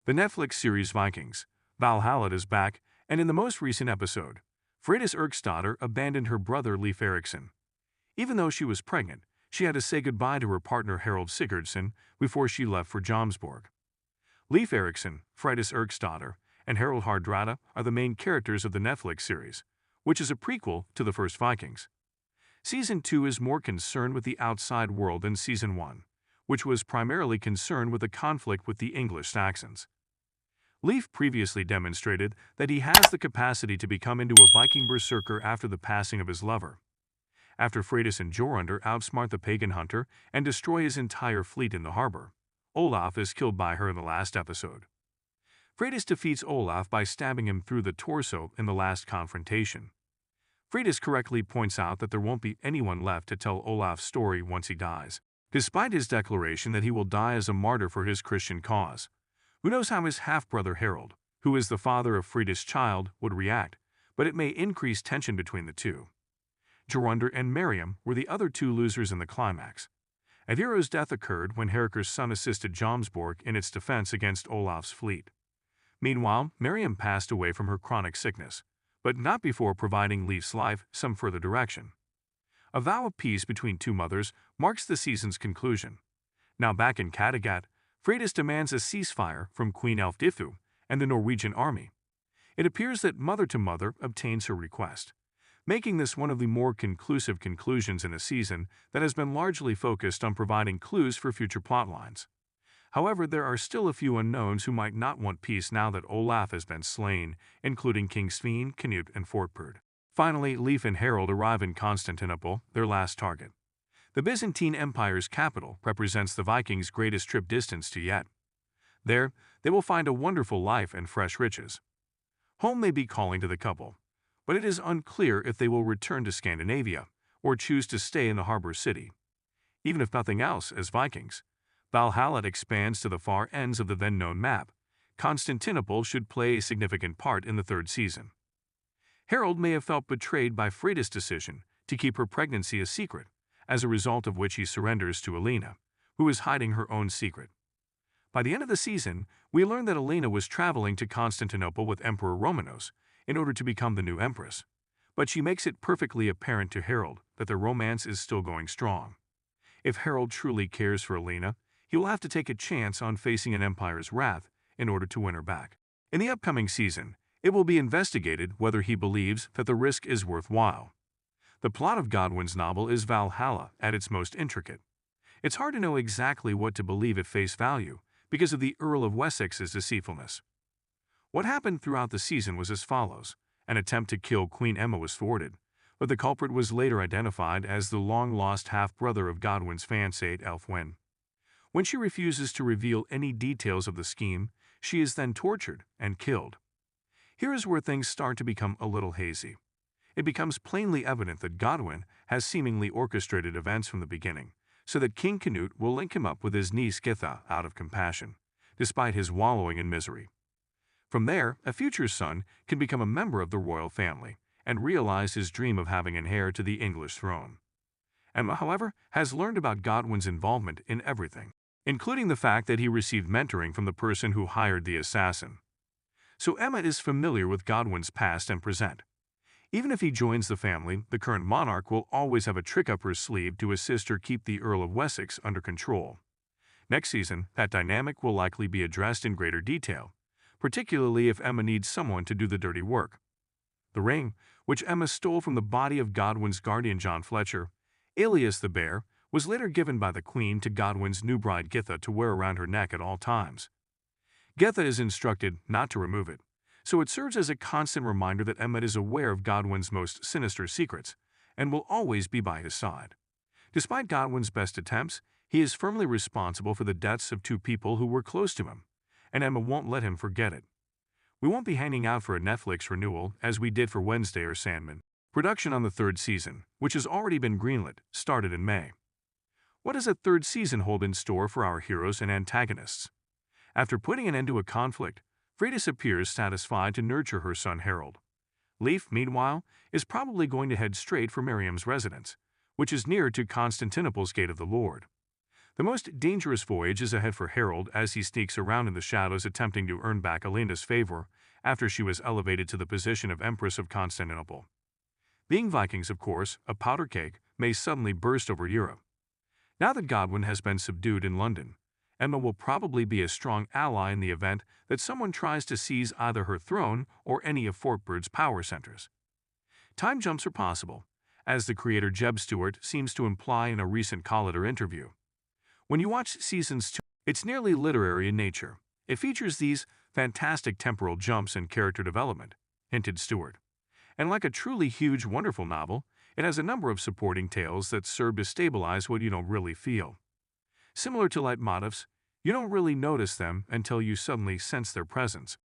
The Netflix series Vikings Valhalla is back, and in the most recent episode, Freydis Erksdotter abandoned her brother Leif Erikson. Even though she was pregnant, she had to say goodbye to her partner Harold Sigurdsson before she left for Jomsborg. Leif Erikson, Freydis Erksdotter, and Harold Hardrada are the main characters of the Netflix series, which is a prequel to the first Vikings. Season 2 is more concerned with the outside world than Season 1, which was primarily concerned with the conflict with the English Saxons. Leif previously demonstrated that he has the capacity to become into a Viking berserker after the passing of his lover. After Freydis and Jorunder outsmart the pagan hunter and destroy his entire fleet in the harbor, Olaf is killed by her in the last episode. Freydis defeats Olaf by stabbing him through the torso in the last confrontation. Freydis correctly points out that there won't be anyone left to tell Olaf's story once he dies, despite his declaration that he will die as a martyr for his Christian cause. Who knows how his half-brother Harold, who is the father of Freydis' child, would react, but it may increase tension between the two. Jorunder and Miriam were the other two losers in the climax. Aviro's death occurred when Herikar's son assisted Jomsborg in its defense against Olaf's fleet. Meanwhile, Miriam passed away from her chronic sickness, but not before providing Leif's life some further direction. A vow of peace between two mothers marks the season's conclusion. Now back in Kattegat, Freydis demands a ceasefire from Queen Elfdifu and the Norwegian army. It appears that Mother to Mother obtains her request, making this one of the more conclusive conclusions in a season that has been largely focused on providing clues for future plotlines. However, there are still a few unknowns who might not want peace now that Olaf has been slain, including King Svein, Canute, and Fortbird. Finally, Leif and Harold arrive in Constantinople, their last target. The Byzantine Empire's capital represents the Vikings' greatest trip distance to yet. There, they will find a wonderful life and fresh riches. Home may be calling to the couple, but it is unclear if they will return to Scandinavia or choose to stay in the harbor city. Even if nothing else, as Vikings, Valhalla expands to the far ends of the then-known map. Constantinople should play a significant part in the third season. Harold may have felt betrayed by Freydis' decision to keep her pregnancy a secret, as a result of which he surrenders to Elena, who is hiding her own secret. By the end of the season, we learn that Elena was traveling to Constantinople with Emperor Romanos in order to become the new empress, but she makes it perfectly apparent to Harold that their romance is still going strong. If Harold truly cares for Elena, he will have to take a chance on facing an empire's wrath in order to win her back. In the upcoming season, it will be investigated whether he believes that the risk is worthwhile. The plot of Godwin's novel is Valhalla at its most intricate. It's hard to know exactly what to believe at face value because of the Earl of Wessex's deceitfulness. What happened throughout the season was as follows. An attempt to kill Queen Emma was thwarted, but the culprit was later identified as the long-lost half-brother of Godwin's fiancée, Elfwyn. When she refuses to reveal any details of the scheme, she is then tortured and killed. Here is where things start to become a little hazy. It becomes plainly evident that Godwin has seemingly orchestrated events from the beginning, so that King Canute will link him up with his niece Githa out of compassion, despite his wallowing in misery. From there, a future son can become a member of the royal family and realize his dream of having an heir to the English throne. Emma, however, has learned about Godwin's involvement in everything, including the fact that he received mentoring from the person who hired the assassin. So Emma is familiar with Godwin's past and present. Even if he joins the family, the current monarch will always have a trick up her sleeve to assist her keep the Earl of Wessex under control. Next season, that dynamic will likely be addressed in greater detail, particularly if Emma needs someone to do the dirty work. The ring, which Emma stole from the body of Godwin's guardian John Fletcher, alias the Bear, was later given by the Queen to Godwin's new bride Githa to wear around her neck at all times. Githa is instructed not to remove it, so it serves as a constant reminder that Emmet is aware of Godwin's most sinister secrets and will always be by his side. Despite Godwin's best attempts, he is firmly responsible for the deaths of two people who were close to him, and Emma won't let him forget it. We won't be hanging out for a Netflix renewal as we did for Wednesday or Sandman. Production on the third season, which has already been greenlit, started in May. What does a third season hold in store for our heroes and antagonists? After putting an end to a conflict, Freydis appears satisfied to nurture her son Harold. Leif, meanwhile, is probably going to head straight for Miriam's residence, which is near to Constantinople's Gate of the Lord. The most dangerous voyage is ahead for Harold as he sneaks around in the shadows attempting to earn back Elena's favor after she was elevated to the position of Empress of Constantinople. Being Vikings, of course, a powder keg may suddenly burst over Europe. Now that Godwin has been subdued in London, Emma will probably be a strong ally in the event that someone tries to seize either her throne or any of Fort Bird's power centers. Time jumps are possible, as the creator Jeb Stewart seems to imply in a recent Collider interview. When you watch Seasons 2, it's nearly literary in nature. It features these fantastic temporal jumps and character development, hinted Stewart. And like a truly huge, wonderful novel, it has a number of supporting tales that serve to stabilize what you don't really feel. Similar to leitmotifs, you don't really notice them until you suddenly sense their presence.